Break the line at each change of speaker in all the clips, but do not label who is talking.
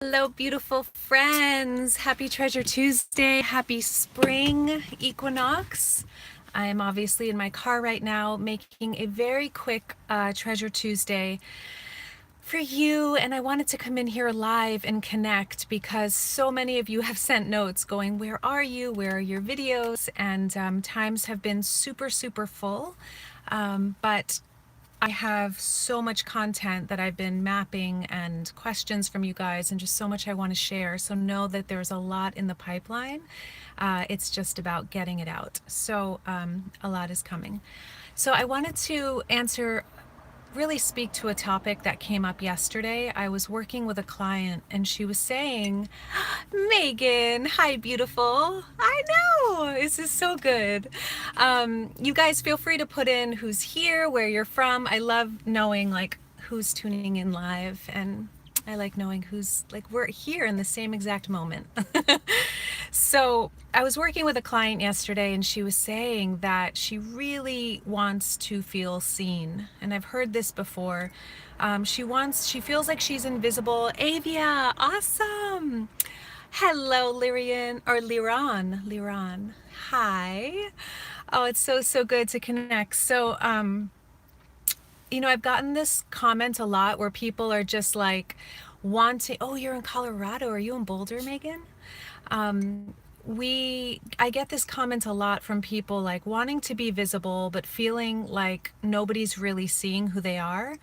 Hello, beautiful friends. Happy Treasure Tuesday. Happy spring equinox. I am obviously in my car right now making a very quick Treasure Tuesday for you. And I wanted to come in here live and connect because so many of you have sent notes going, where are you? Where are your videos? And times have been super, super full. But I have so much content that I've been mapping and questions from you guys and just so much I want to share. So know that there's a lot in the pipeline. It's just about getting it out. So a lot is coming. So I wanted to really speak to a topic that came up yesterday. I was working with a client and she was saying, Megan, hi, beautiful. I know, this is so good. You guys feel free to put in who's here, where you're from. I love knowing like who's tuning in live, and I like knowing who's like we're here in the same exact moment. So I was working with a client yesterday and she was saying that she really wants to feel seen. And I've heard this before. She feels like she's invisible. Avia, awesome. Hello, Liran. Hi. Oh, it's so, so good to connect. So, I've gotten this comment a lot where people are just like wanting, oh, you're in Colorado. Are you in Boulder, Megan? I get this comment a lot from people like wanting to be visible, but feeling like nobody's really seeing who they are.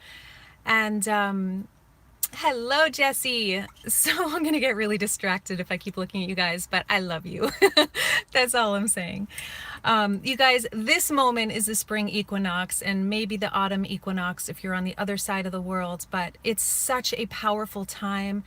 And hello, Jesse. So I'm going to get really distracted if I keep looking at you guys, but I love you. That's all I'm saying. You guys, this moment is the spring equinox and maybe the autumn equinox if you're on the other side of the world, but it's such a powerful time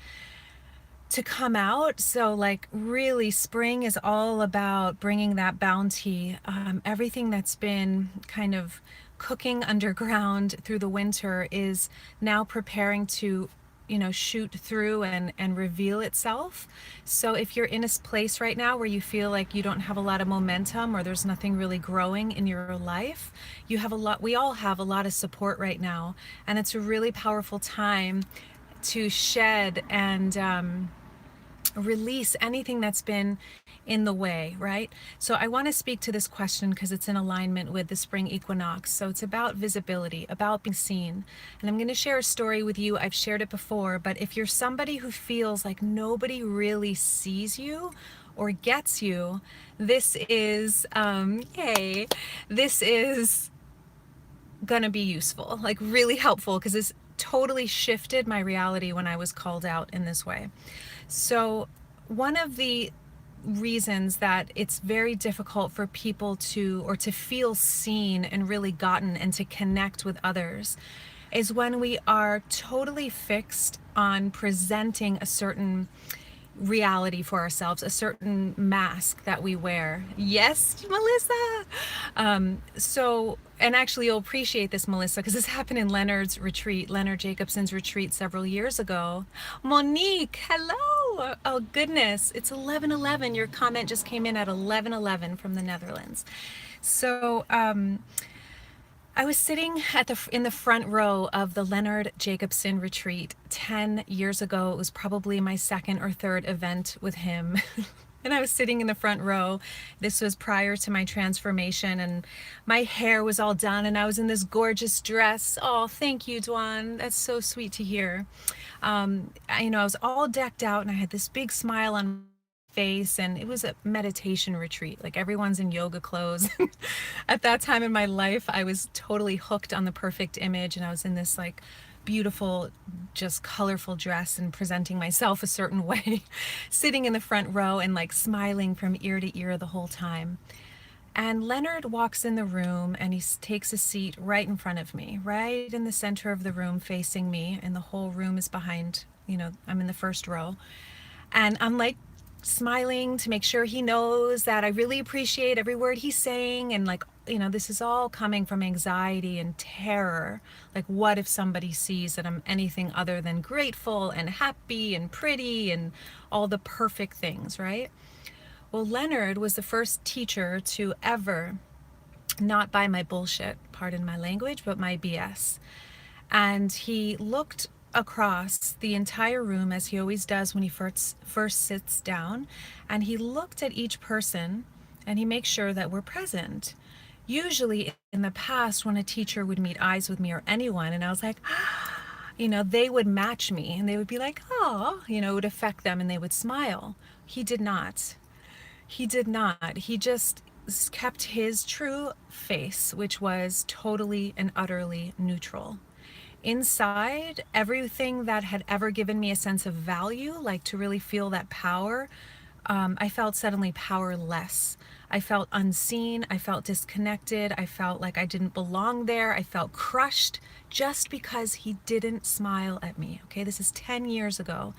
to come out. So like really spring is all about bringing that bounty. Everything that's been kind of cooking underground through the winter is now preparing to shoot through and reveal itself. So if you're in a place right now where you feel like you don't have a lot of momentum or there's nothing really growing in your life, we all have a lot of support right now, and it's a really powerful time to shed and release anything that's been in the way, right? So I want to speak to this question because it's in alignment with the spring equinox. So it's about visibility, about being seen. And I'm going to share a story with you. I've shared it before, but if you're somebody who feels like nobody really sees you or gets you, this is, this is going to be useful, like really helpful, because this totally shifted my reality when I was called out in this way. So one of the reasons that it's very difficult for people to feel seen and really gotten and to connect with others is when we are totally fixed on presenting a certain reality for ourselves, a certain mask that we wear. Yes, Melissa. And actually you'll appreciate this, Melissa, because this happened in Leonard Jacobson's retreat several years ago. Monique, hello. Oh goodness, it's 11:11. Your comment just came in at 11:11 from the Netherlands. So I was sitting in the front row of the Leonard Jacobson retreat 10 years ago. It was probably my second or third event with him. And I was sitting in the front row. This was prior to my transformation, and my hair was all done, and I was in this gorgeous dress. Oh, thank you, Dwan. That's so sweet to hear. I was all decked out, and I had this big smile on my face, and it was a meditation retreat. Like everyone's in yoga clothes. At that time in my life, I was totally hooked on the perfect image, and I was in this like beautiful, just colorful dress and presenting myself a certain way, sitting in the front row and like smiling from ear to ear the whole time. And Leonard walks in the room and he takes a seat right in front of me, right in the center of the room facing me, and the whole room is behind, I'm in the first row. And I'm like smiling to make sure he knows that I really appreciate every word he's saying, and like, this is all coming from anxiety and terror. Like, what if somebody sees that I'm anything other than grateful and happy and pretty and all the perfect things, right? Well, Leonard was the first teacher to ever not buy my bullshit, pardon my language, but my BS. And he looked across the entire room, as he always does when he first sits down, and he looked at each person and he makes sure that we're present. Usually in the past, when a teacher would meet eyes with me or anyone, and I was like, they would match me and they would be like, oh, it would affect them and they would smile. He did not. He did not. He just kept his true face, which was totally and utterly neutral. Inside, everything that had ever given me a sense of value, like to really feel that power, I felt suddenly powerless. I felt unseen. I felt disconnected. I felt like I didn't belong there. I felt crushed just because he didn't smile at me. Okay, this is 10 years ago.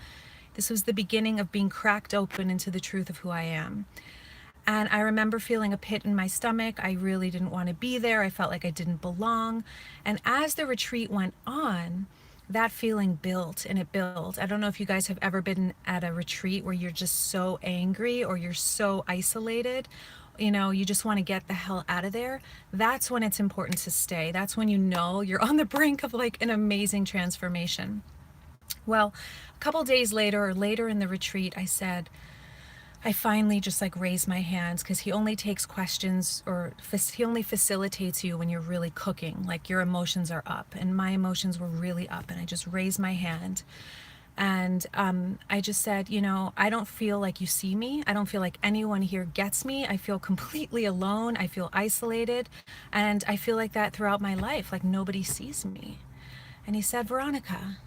This was the beginning of being cracked open into the truth of who I am. And I remember feeling a pit in my stomach. I really didn't want to be there. I felt like I didn't belong. And as the retreat went on, that feeling built and it built. I don't know if you guys have ever been at a retreat where you're just so angry or you're so isolated. You just want to get the hell out of there. That's when it's important to stay. That's when you're on the brink of like an amazing transformation. Well, a couple days later or later in the retreat, I finally just like raised my hands, because he only takes questions, or he only facilitates you when you're really cooking, like your emotions are up, and my emotions were really up, and I just raised my hand. And I just said, I don't feel like you see me. I don't feel like anyone here gets me. I feel completely alone. I feel isolated. And I feel like that throughout my life, like nobody sees me. And he said, Veronica,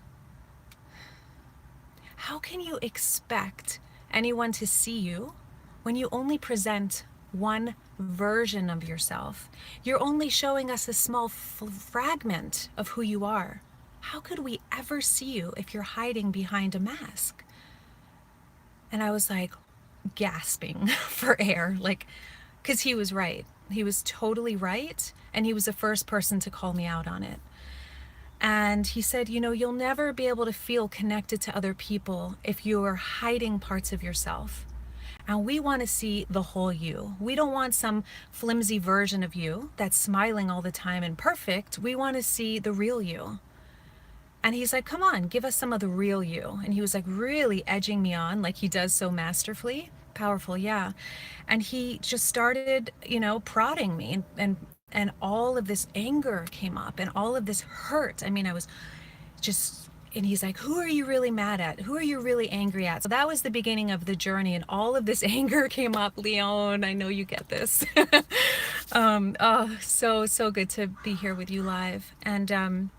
how can you expect anyone to see you when you only present one version of yourself? You're only showing us a small fragment of who you are. How could we ever see you if you're hiding behind a mask? And I was like gasping for air, like, because he was right. He was totally right. And he was the first person to call me out on it. And he said, you'll never be able to feel connected to other people if you are hiding parts of yourself. And we want to see the whole you. We don't want some flimsy version of you that's smiling all the time and perfect. We want to see the real you. And he's like, come on, give us some of the real you. And he was like really edging me on, like he does so masterfully. Powerful, yeah. And he just started, prodding me, and all of this anger came up and all of this hurt. I mean, I was just, and he's like, who are you really mad at? Who are you really angry at? So that was the beginning of the journey, and all of this anger came up. Leon, I know you get this. Oh, so good to be here with you live. And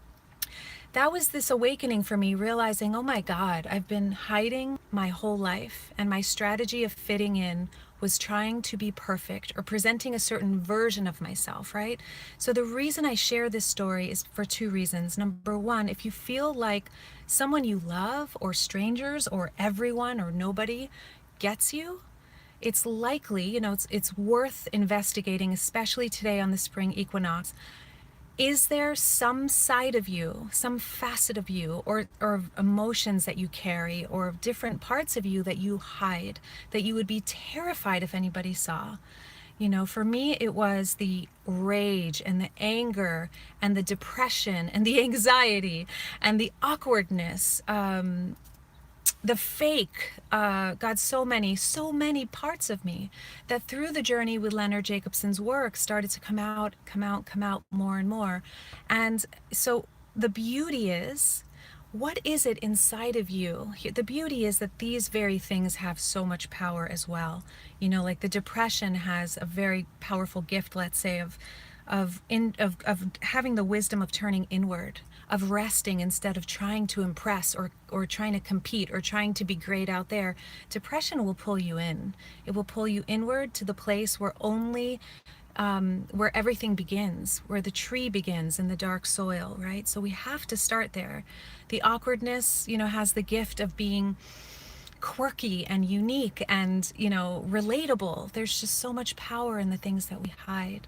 that was this awakening for me, realizing, oh my God, I've been hiding my whole life, and my strategy of fitting in was trying to be perfect or presenting a certain version of myself, right? So the reason I share this story is for two reasons. Number one, if you feel like someone you love or strangers or everyone or nobody gets you, it's likely, it's worth investigating, especially today on the spring equinox. Is there some side of you, some facet of you, or emotions that you carry, or different parts of you that you hide, that you would be terrified if anybody saw? For me, it was the rage and the anger and the depression and the anxiety and the awkwardness, the fake. God, so many parts of me that through the journey with Leonard Jacobson's work started to come out more and more. And so the beauty is, what is it inside of you? The beauty is that these very things have so much power as well. Like the depression has a very powerful gift, let's say, of having the wisdom of turning inward, of resting instead of trying to impress, or trying to compete, or trying to be great out there. Depression will pull you in. It will pull you inward to the place where where everything begins, where the tree begins in the dark soil, right? So we have to start there. The awkwardness, has the gift of being quirky and unique and, relatable. There's just so much power in the things that we hide.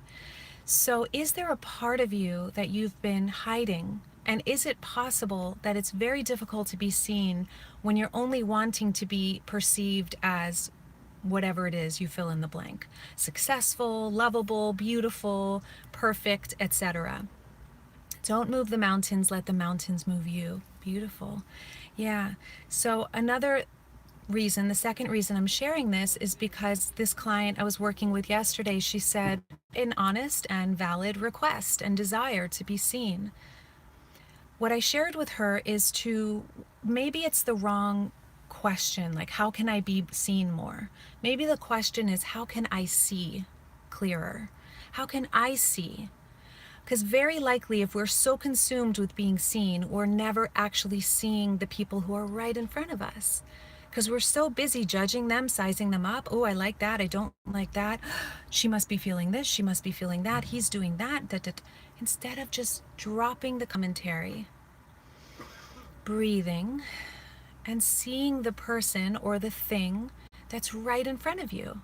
So is there a part of you that you've been hiding? And is it possible that it's very difficult to be seen when you're only wanting to be perceived as whatever it is you fill in the blank? Successful, lovable, beautiful, perfect, etc. Don't move the mountains, let the mountains move you. Beautiful. Yeah. So another reason, the second reason I'm sharing this is because this client I was working with yesterday, she said an honest and valid request and desire to be seen. What I shared with her is to, maybe it's the wrong question, like how can I be seen more? Maybe the question is how can I see clearer? How can I see? Because very likely, if we're so consumed with being seen, we're never actually seeing the people who are right in front of us. Because we're so busy judging them, sizing them up. Oh, I like that. I don't like that. She must be feeling this. She must be feeling that. He's doing that. Instead of just dropping the commentary, breathing, and seeing the person or the thing that's right in front of you.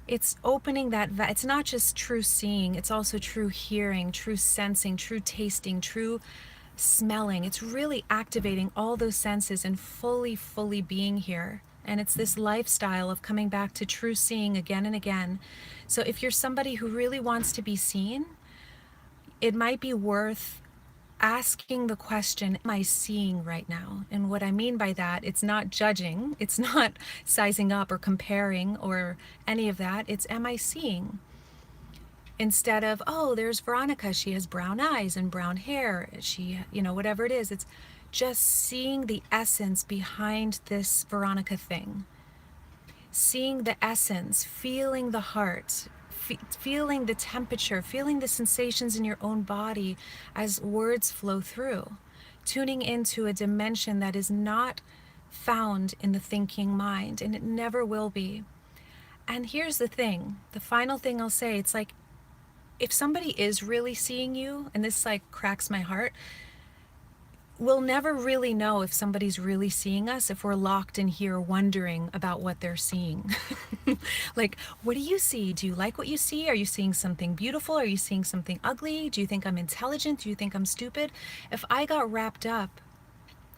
It's opening that, it's not just true seeing, it's also true hearing, true sensing, true tasting, true smelling. It's really activating all those senses and fully being here. And it's this lifestyle of coming back to true seeing again and again. So if you're somebody who really wants to be seen, it might be worth asking the question, am I seeing right now? And what I mean by that, it's not judging, it's not sizing up or comparing or any of that. It's, am I seeing? Instead of, oh, there's Veronica, she has brown eyes and brown hair, she, whatever it is, it's just seeing the essence behind this Veronica thing. Seeing the essence, feeling the heart, feeling the temperature, feeling the sensations in your own body as words flow through, tuning into a dimension that is not found in the thinking mind, and it never will be. And here's the thing, the final thing I'll say, it's like, if somebody is really seeing you, and this like cracks my heart, we'll never really know if somebody's really seeing us if we're locked in here wondering about what they're seeing. Like, what do you see? Do you like what you see? Are you seeing something beautiful? Are you seeing something ugly? Do you think I'm intelligent? Do you think I'm stupid? If I got wrapped up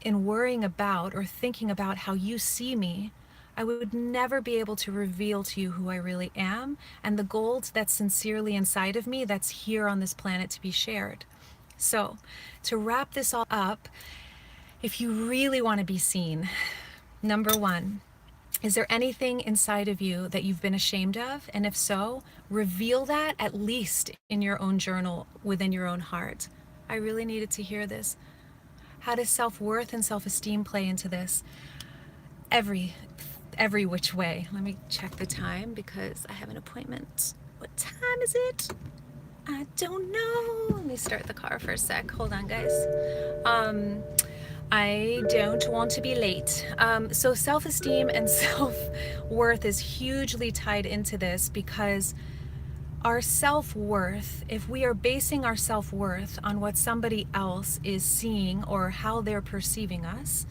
in worrying about or thinking about how you see me, I would never be able to reveal to you who I really am and the gold that's sincerely inside of me that's here on this planet to be shared. So, to wrap this all up, if you really want to be seen, number one, is there anything inside of you that you've been ashamed of? And if so, reveal that at least in your own journal, within your own heart. I really needed to hear this. How does self-worth and self-esteem play into this? Every which way. Let me check the time because I have an appointment. What time is it? I don't know. Let me start the car for a sec. Hold on, guys. I don't want to be late. So self-esteem and self-worth is hugely tied into this because our self-worth, if we are basing our self-worth on what somebody else is seeing or how they're perceiving us,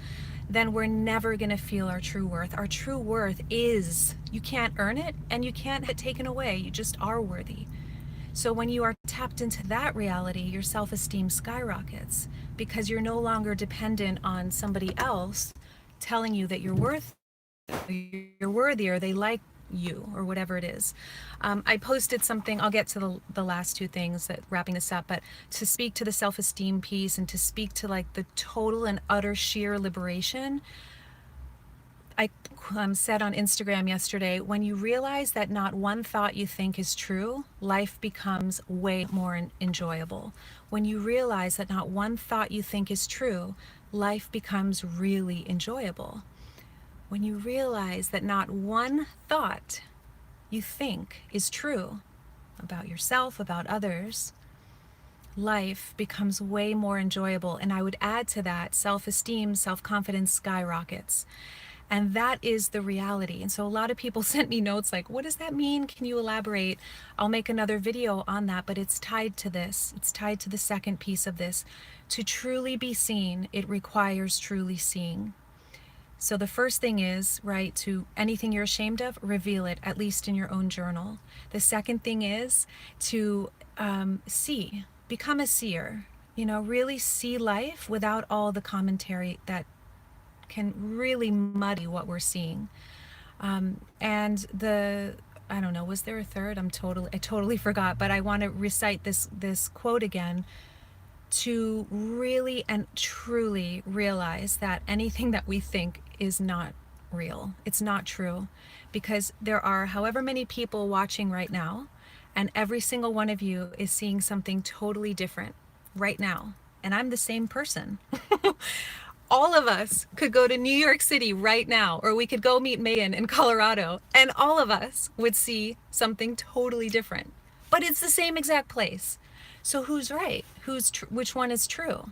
then we're never going to feel our true worth. Our true worth is, you can't earn it and you can't have it taken away. You just are worthy. So when you are tapped into that reality, your self-esteem skyrockets because you're no longer dependent on somebody else telling you that you're worthy or they like you or whatever it is. I posted something, I'll get to the last two things, that wrapping this up, but to speak to the self-esteem piece and to speak to like the total and utter sheer liberation, I said on Instagram yesterday, when you realize that not one thought you think is true, life becomes way more enjoyable. When you realize that not one thought you think is true, life becomes really enjoyable. When you realize that not one thought you think is true about yourself, about others, life becomes way more enjoyable. And I would add to that, self-esteem, self-confidence skyrockets. And that is the reality. And so a lot of people sent me notes like, what does that mean? Can you elaborate? I'll make another video on that, but it's tied to this. It's tied to the second piece of this. To truly be seen, it requires truly seeing. So the first thing is, right, to anything you're ashamed of, reveal it, at least in your own journal. The second thing is to see, become a seer, really see life without all the commentary that can really muddy what we're seeing. And I don't know, was there a third? I totally forgot, but I want to recite this quote again. to really and truly realize that anything that we think is not real. It's not true, because there are however many people watching right now, and every single one of you is seeing something totally different right now. And I'm the same person. All of us could go to New York City right now, or we could go meet Megan in Colorado, and all of us would see something totally different. But it's the same exact place. So who's right? Which one is true?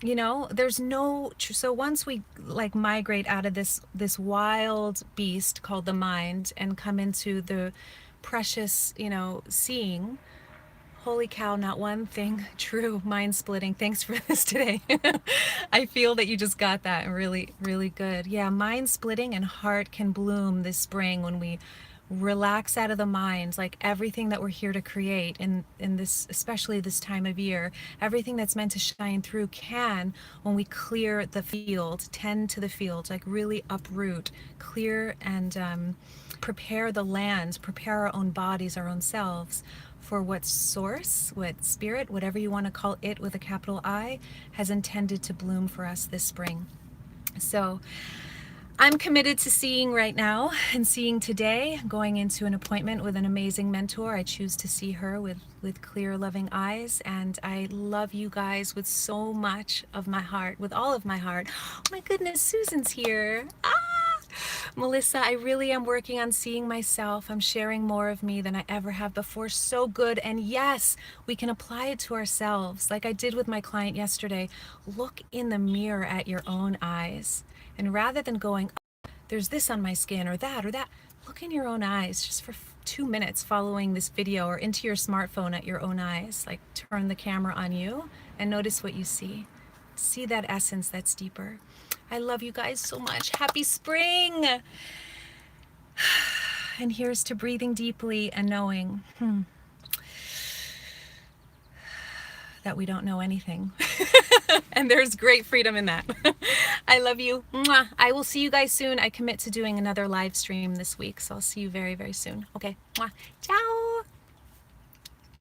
You know, there's no so once we like migrate out of this wild beast called the mind and come into the precious, you know, seeing. Holy cow, not one thing true. Mind splitting. Thanks for this today. I feel that you just got that really, really good. Yeah, mind splitting and heart can bloom this spring when we relax out of the mind, like everything that we're here to create in this, especially this time of year, everything that's meant to shine through can, when we clear the field, tend to the field, like really uproot, clear, and prepare the land, prepare our own bodies, our own selves for what source, what spirit, whatever you want to call it with a capital I, has intended to bloom for us this spring. So I'm committed to seeing right now and seeing today, going into an appointment with an amazing mentor. I choose to see her with clear, loving eyes. And I love you guys with so much of my heart, with all of my heart. Oh my goodness, Susan's here. Melissa, I really am working on seeing myself. I'm sharing more of me than I ever have before. So good. And yes, we can apply it to ourselves. Like I did with my client yesterday. Look in the mirror at your own eyes. And rather than going, oh, there's this on my skin or that, look in your own eyes just for 2 minutes following this video, or into your smartphone at your own eyes. Like turn the camera on you and notice what you see. See that essence that's deeper. I love you guys so much. Happy spring. And here's to breathing deeply and knowing that we don't know anything. And there's great freedom in that. I love you. Mwah. I will see you guys soon. I commit to doing another live stream this week, so I'll see you very, very soon. Okay. Mwah. Ciao.